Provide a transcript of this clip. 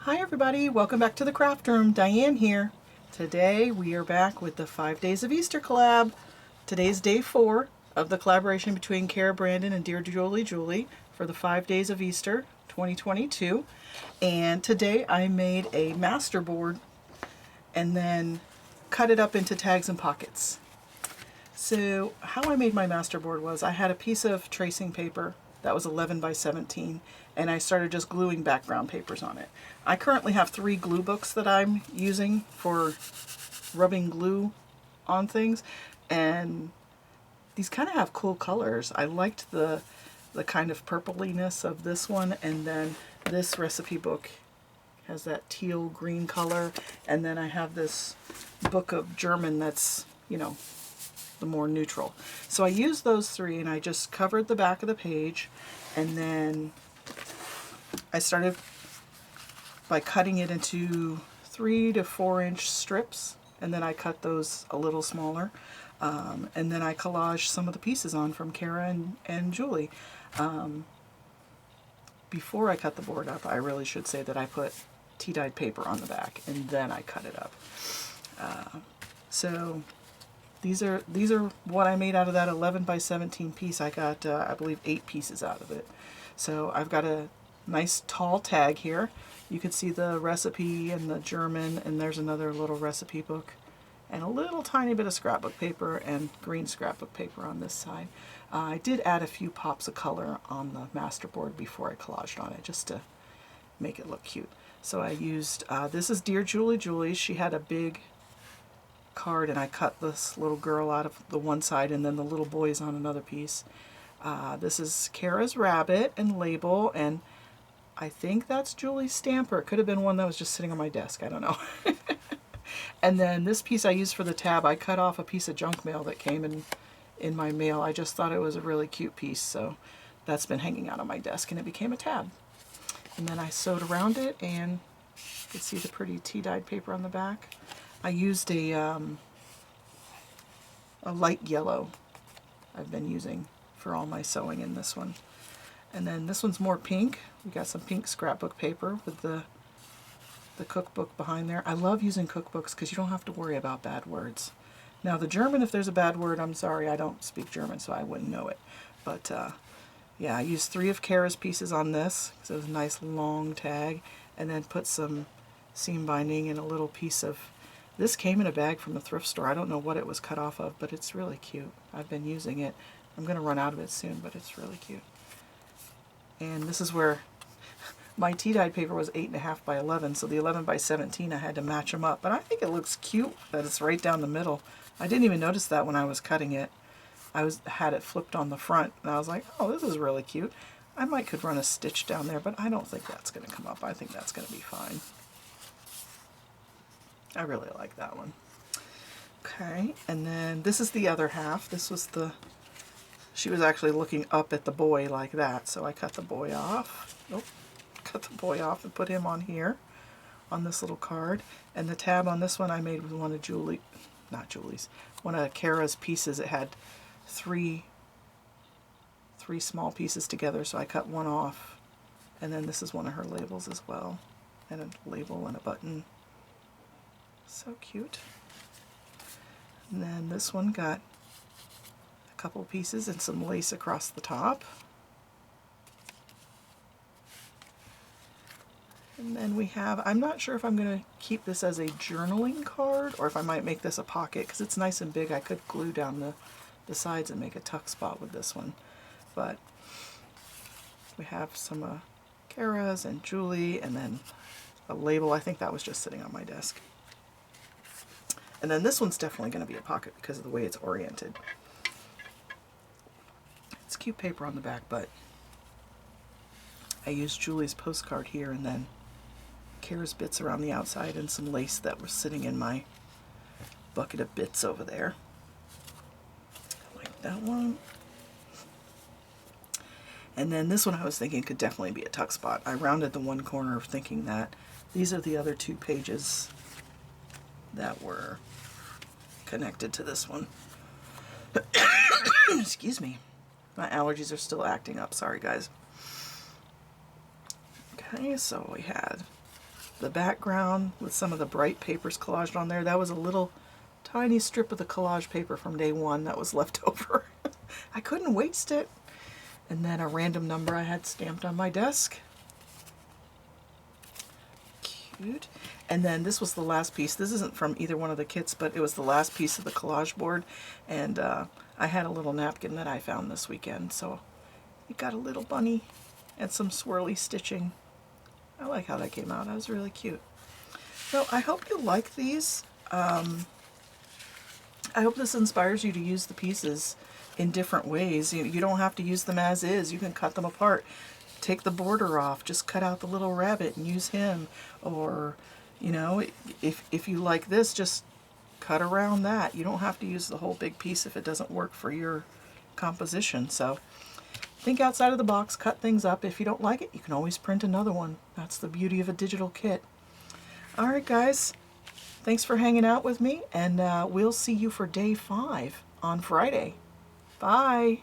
Hi everybody, welcome back to the craft room. Diane here. Today we are back with the 5 Days of Easter collab. Today's day 4 of the collaboration between Cara, Brandon, and DearJulieJulie for the 5 Days of Easter 2022. And today I made a master board and then cut it up into tags and pockets. So how I made my master board was I had a piece of tracing paper that was 11 by 17 and I started just gluing background papers on it. I currently have 3 glue books that I'm using for rubbing glue on things, and these kind of have cool colors. I liked the kind of purpliness of this one, and then this recipe book has that teal green color, and then I have this book of German that's, you know, the more neutral. So I used those 3 and I just covered the back of the page, and then I started by cutting it into 3 to 4 inch strips, and then I cut those a little smaller, and then I collaged some of the pieces on from Cara and Julie. Before I cut the board up, I really should say that I put tea-dyed paper on the back and then I cut it up. So these are what I made out of that 11 by 17 piece. I got I believe 8 pieces out of it. So I've got a nice tall tag here. You can see the recipe and the German, and there's another little recipe book and a little tiny bit of scrapbook paper and green scrapbook paper on this side. I did add a few pops of color on the masterboard before I collaged on it, just to make it look cute. So I used, this is DearJulieJulie. She had a big card and I cut this little girl out of the one side and then the little boys on another piece. This is Cara's rabbit and label, and I think that's Julie's stamp, or it could have been one that was just sitting on my desk. I don't know. And then this piece I used for the tab, I cut off a piece of junk mail that came in my mail. I just thought it was a really cute piece, so that's been hanging out on my desk and it became a tab. And then I sewed around it, and you can see the pretty tea-dyed paper on the back. I used a light yellow I've been using for all my sewing in this one. And then this one's more pink. We got some pink scrapbook paper with the cookbook behind there. I love using cookbooks because you don't have to worry about bad words. Now the German, if there's a bad word, I'm sorry, I don't speak German, so I wouldn't know it. But yeah, I used 3 of Cara's pieces on this because it was a nice long tag, and then put some seam binding and a little piece of, this came in a bag from the thrift store. I don't know what it was cut off of, but it's really cute. I've been using it. I'm going to run out of it soon, but it's really cute. And this is where my tea-dyed paper was 8.5 by 11, so the 11 by 17 I had to match them up. But I think it looks cute that it's right down the middle. I didn't even notice that when I was cutting it. I had it flipped on the front, and I was like, oh, this is really cute. I might could run a stitch down there, but I don't think that's going to come up. I think that's going to be fine. I really like that one. Okay, and then this is the other half. This was she was actually looking up at the boy like that, so I cut the boy off. Nope, cut the boy off and put him on here, on this little card. And the tab on this one I made with one of one of Cara's pieces. It had three small pieces together, so I cut one off. And then this is one of her labels as well, and a label and a button. So cute. And then this one got a couple pieces and some lace across the top. And then we have, I'm not sure if I'm going to keep this as a journaling card or if I might make this a pocket, because it's nice and big. I could glue down the sides and make a tuck spot with this one. But we have some Cara's and Julie, and then a label. I think that was just sitting on my desk. And then this one's definitely going to be a pocket because of the way it's oriented. It's cute paper on the back, but I used Julie's postcard here and then Cara's bits around the outside and some lace that was sitting in my bucket of bits over there. I like that one. And then this one I was thinking could definitely be a tuck spot. I rounded the one corner of thinking that. These are the other 2 pages that were connected to this one. Excuse me. My allergies are still acting up. Sorry, guys. Okay, so we had the background with some of the bright papers collaged on there. That was a little tiny strip of the collage paper from day one that was left over. I couldn't waste it. And then a random number I had stamped on my desk. Cute. And then this was the last piece. This isn't from either one of the kits, but it was the last piece of the collage board. And I had a little napkin that I found this weekend. So it got a little bunny and some swirly stitching. I like how that came out. That was really cute. So I hope you like these. I hope this inspires you to use the pieces in different ways. You don't have to use them as is. You can cut them apart. Take the border off. Just cut out the little rabbit and use him. Or, you know, if you like this, just cut around that. You don't have to use the whole big piece if it doesn't work for your composition. So think outside of the box, cut things up. If you don't like it, you can always print another one. That's the beauty of a digital kit. All right, guys. Thanks for hanging out with me, and we'll see you for day 5 on Friday. Bye.